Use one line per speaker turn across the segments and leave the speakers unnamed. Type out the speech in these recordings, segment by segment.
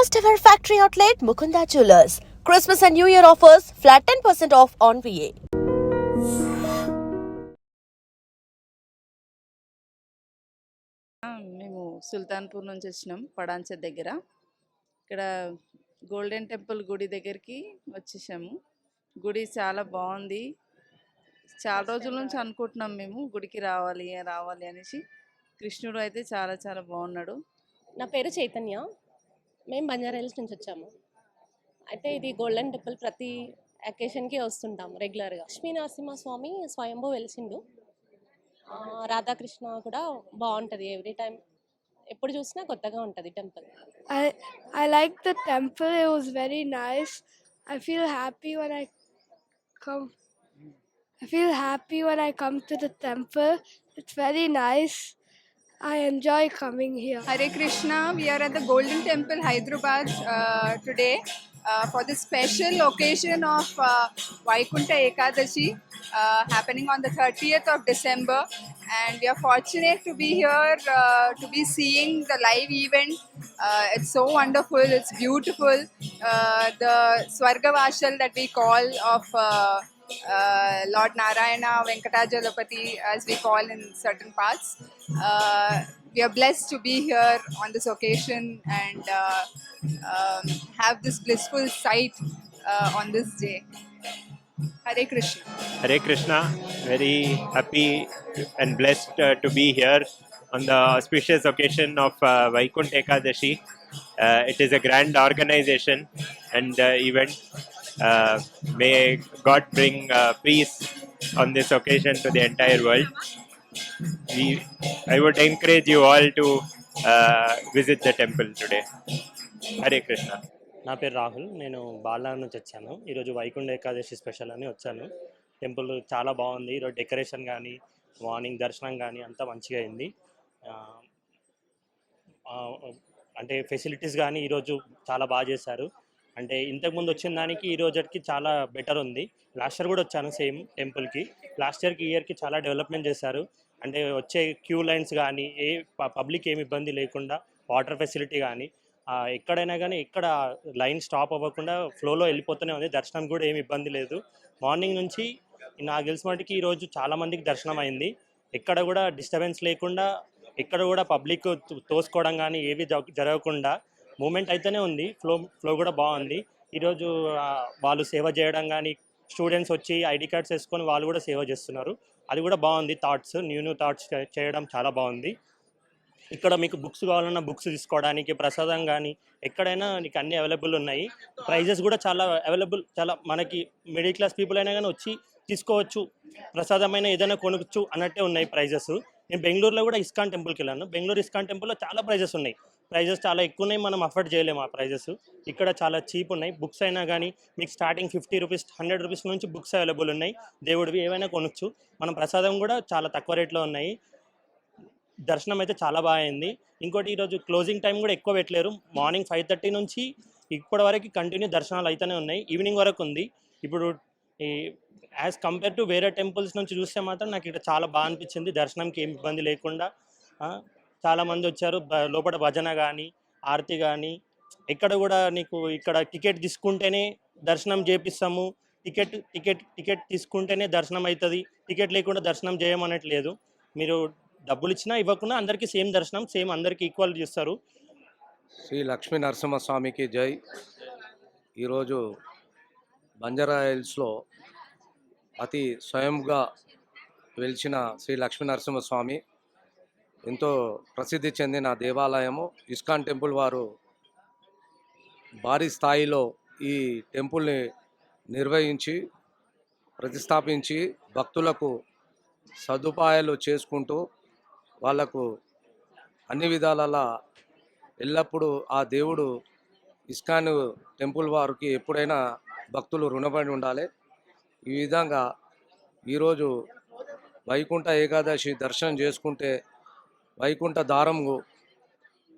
First ever factory outlet Mukunda Jewelers. Christmas and New Year offers flat 10% off on VA.
మేము సుల్తాన్పూర్ నుంచి వచ్చినాం పడాన్చర్ దగ్గర. ఇక్కడ గోల్డెన్ టెంపుల్ గుడి దగ్గరికి వచ్చేసాము. గుడి చాలా బాగుంది. చాలా రోజుల నుంచి అనుకుంటున్నాం మేము గుడికి రావాలి రావాలి అనేసి. కృష్ణుడు అయితే చాలా చాలా బాగున్నాడు.
నా పేరు చైతన్య. మేము బంజారా హిల్స్ నుంచి వచ్చాము. అయితే ఇది గోల్డెన్ టెంపుల్ ప్రతి అకేషన్కి వస్తుంటాము రెగ్యులర్గా. లక్ష్మీ నరసింహస్వామి స్వయంభూ వెలిసిండు. రాధాకృష్ణ కూడా బాగుంటుంది. ఎవ్రీ టైం ఎప్పుడు చూసినా కొత్తగా ఉంటుంది temple.
I like the temple. It was very nice. I feel happy when I come. I feel happy when I come to the temple. It's very nice. I enjoy coming here.
Hare Krishna, we are at the Golden Temple, Hyderabad today for the special occasion of Vaikunta Ekadashi happening on the 30th of December, and we are fortunate to be here to be seeing the live event. It's so wonderful, it's beautiful. The Swargavashal that we call of Lord Narayana Venkatajalapati, as we call in certain parts. We are blessed to be here on this occasion and have this blissful sight on this day. Hare Krishna.
Hare Krishna. Very happy and blessed to be here on the auspicious occasion of Vaikunta Ekadashi. It is a grand organization and event. May God bring peace on this occasion to the entire world. I would encourage you all to visit the temple today. Hare Krishna.
నా పేరు రాహుల్. నేను బాలనగర్ నుంచి వచ్చాను. ఈరోజు Vaikuntha Ekadashi special అని వచ్చాను. Temple చాలా బాగుంది. ఈరోజు డెకరేషన్ కానీ మార్నింగ్ దర్శనం కానీ అంతా మంచిగా అయింది. అంటే ఫెసిలిటీస్ కానీ ఈరోజు చాలా బాగా చేశారు. అంటే ఇంతకుముందు వచ్చిన దానికి ఈ రోజుకి చాలా బెటర్ ఉంది. లాస్ట్ ఇయర్ కూడా వచ్చాను సేమ్ టెంపుల్కి. లాస్ట్ ఇయర్కి ఈ ఇయర్కి చాలా డెవలప్మెంట్ చేశారు. అంటే వచ్చే క్యూ లైన్స్ కానీ పబ్లిక్ ఏమి ఇబ్బంది లేకుండా వాటర్ ఫెసిలిటీ కానీ ఎక్కడైనా కానీ ఎక్కడ లైన్ స్టాప్ అవ్వకుండా ఫ్లోలో వెళ్ళిపోతూనే ఉంది. దర్శనం కూడా ఏమి ఇబ్బంది లేదు. మార్నింగ్ నుంచి నాకు తెలిసిన వాటికి ఈరోజు చాలామందికి దర్శనం అయింది. ఎక్కడ కూడా డిస్టర్బెన్స్ లేకుండా, ఎక్కడ కూడా పబ్లిక్ తోసుకోవడం కానీ ఏవి జరగకుండా మూమెంట్ అయితేనే ఉంది. ఫ్లో కూడా బాగుంది. ఈరోజు వాళ్ళు సేవ చేయడం కానీ స్టూడెంట్స్ వచ్చి ఐడి కార్డ్స్ వేసుకొని వాళ్ళు కూడా సేవ చేస్తున్నారు. అది కూడా బాగుంది. థాట్స్ న్యూ థాట్స్ చేయడం చాలా బాగుంది. ఇక్కడ మీకు బుక్స్ కావాలన్నా బుక్స్ తీసుకోవడానికి, ప్రసాదం కానీ ఎక్కడైనా నీకు అన్నీ అవైలబుల్ ఉన్నాయి. ప్రైజెస్ కూడా చాలా అవైలబుల్. చాలా మనకి మిడిల్ క్లాస్ పీపుల్ అయినా కానీ వచ్చి తీసుకోవచ్చు, ప్రసాదమైన ఏదైనా కొనుక్కోవచ్చు అన్నట్టే ఉన్నాయి ప్రైజెస్. నేను బెంగళూరులో కూడా ఇస్కాన్ టెంపుల్కి వెళ్ళాను. బెంగళూరు ఇస్కాన్ టెంపుల్లో చాలా ప్రైజెస్ ఉన్నాయి. ప్రైజెస్ చాలా ఎక్కువ ఉన్నాయి. మనం అఫోర్డ్ చేయలేము ఆ ప్రైజెస్. ఇక్కడ చాలా చీప్ ఉన్నాయి. బుక్స్ అయినా కానీ మీకు స్టార్టింగ్ 50 రూపీస్ 100 రూపీస్ నుంచి బుక్స్ అవైలబుల్ ఉన్నాయి. దేవుడివి ఏవైనా కొనొచ్చు. మన ప్రసాదం కూడా చాలా తక్కువ రేట్లో ఉన్నాయి. దర్శనం అయితే చాలా బాగా అయింది. ఇంకోటి ఈరోజు క్లోజింగ్ టైం కూడా ఎక్కువ పెట్టలేరు. మార్నింగ్ 5:30 నుంచి ఇప్పటి వరకు కంటిన్యూ దర్శనాలు అయితేనే ఉన్నాయి. ఈవినింగ్ వరకు ఉంది. ఇప్పుడు యాజ్ కంపేర్ టు వేరే టెంపుల్స్ నుంచి చూస్తే మాత్రం నాకు ఇక్కడ చాలా బాగా అనిపించింది. దర్శనంకి ఏం ఇబ్బంది లేకుండా చాలామంది వచ్చారు. లోపల భజన కానీ ఆరతి కానీ ఎక్కడ కూడా నీకు ఇక్కడ టికెట్ తీసుకుంటేనే దర్శనం చేపిస్తాము, టికెట్ తీసుకుంటేనే దర్శనం అవుతుంది, టికెట్ లేకుండా దర్శనం చేయమనట్లేదు. మీరు డబ్బులు ఇచ్చినా ఇవ్వకుండా అందరికీ సేమ్ దర్శనం, సేమ్ అందరికీ ఈక్వల్ చేస్తారు.
శ్రీ లక్ష్మీ నరసింహస్వామికి జై. ఈరోజు బంజారా హిల్స్లో అతి స్వయంగా వెలిచిన శ్రీ లక్ష్మీ నరసింహస్వామి ఎంతో ప్రసిద్ధి చెందిన దేవాలయము. ఇస్కాన్ టెంపుల్ వారు భారీ స్థాయిలో ఈ టెంపుల్ని నిర్వహించి ప్రతిష్టాపించి భక్తులకు సదుపాయాలు చేసుకుంటూ వాళ్లకు అన్ని విధాలలో ఎల్లప్పుడూ ఆ దేవుడు ఇస్కాన్ టెంపుల్ వారికి ఎప్పుడైనా భక్తులు రుణపడి ఉండాలి. ఈ విధంగా ఈరోజు వైకుంఠ ఏకాదశి దర్శనం చేసుకుంటే వైకుంఠ దారంకు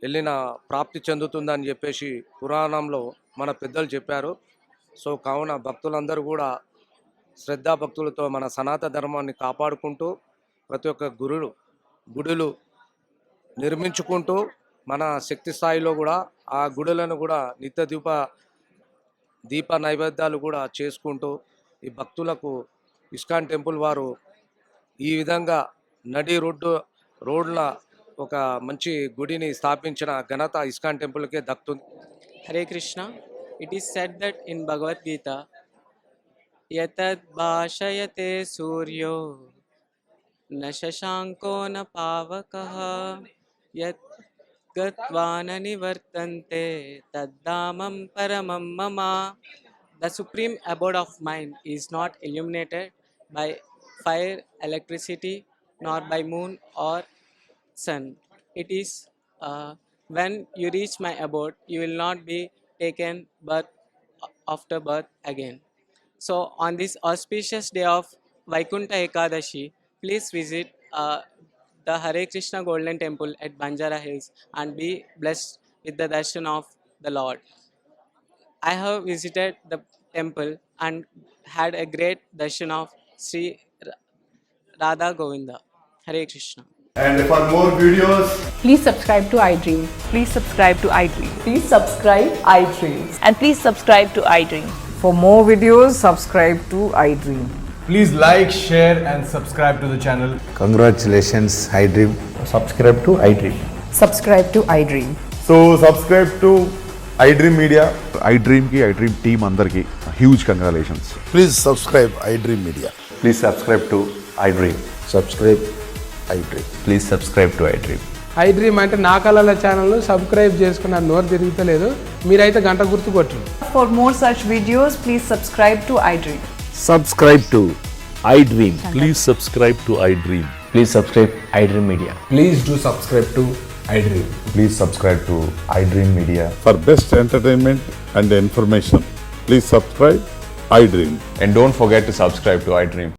వెళ్ళిన ప్రాప్తి చెందుతుందని చెప్పేసి పురాణంలో మన పెద్దలు చెప్పారు. సో కావున భక్తులందరూ కూడా శ్రద్ధాభక్తులతో మన సనాతన ధర్మాన్ని కాపాడుకుంటూ ప్రతి ఒక్క గుడులు నిర్మించుకుంటూ మన శక్తి స్థాయిలో కూడా ఆ గుడులను కూడా నిత్య దీప నైవేద్యాలు కూడా చేసుకుంటూ ఈ భక్తులకు ఇస్కాన్ టెంపుల్ వారు ఈ విధంగా నడి రోడ్ల ఒక మంచి గుడిని స్థాపించిన ఘనత ఇస్కాన్ టెంపుల్కే దక్కుతుంది.
Hare Krishna. It is said that in Bhagavad Gita, Yatad bhashayate suryo na shashanko na pavakaha yat gatvana nivartante taddamam paramam mama. The supreme abode of mind is not illuminated by fire, electricity, nor by moon or sun. It is when you reach my abode, you will not be taken birth after birth again. So, on this auspicious day of Vaikunta Ekadashi, please visit the Hare Krishna Golden Temple at Banjara Hills and be blessed with the darshan of the Lord. I have visited the temple and had a great darshan of Sri Radha Govinda. Hare Krishna.
And for more videos,
Please subscribe to iDream. Please subscribe to iDream.
Please subscribe iDream.
And please subscribe to iDream.
For more videos, subscribe to iDream.
please like, share, and subscribe to the channel.
Congratulations, iDream.
Subscribe to iDream.
Subscribe to iDream.
So subscribe to iDream Media.
iDream ki iDream team అందరికి huge congratulations.
Please subscribe iDream Media.
Please subscribe to iDream.
Subscribe iDream.
Please subscribe to iDream.
iDream అంటే నా కళల ఛానల్ను subscribe చేసుకున్న నోరు తిరుగుతలేదు, మీరైతే గంట గుర్తు కొట్టండి.
For more such videos, please subscribe to iDream.
Subscribe to iDream. Please subscribe to iDream.
Please subscribe iDream Media.
Please do subscribe to iDream.
Please subscribe to iDream Media.
For best entertainment and information, please subscribe iDream.
And don't forget to subscribe to iDream.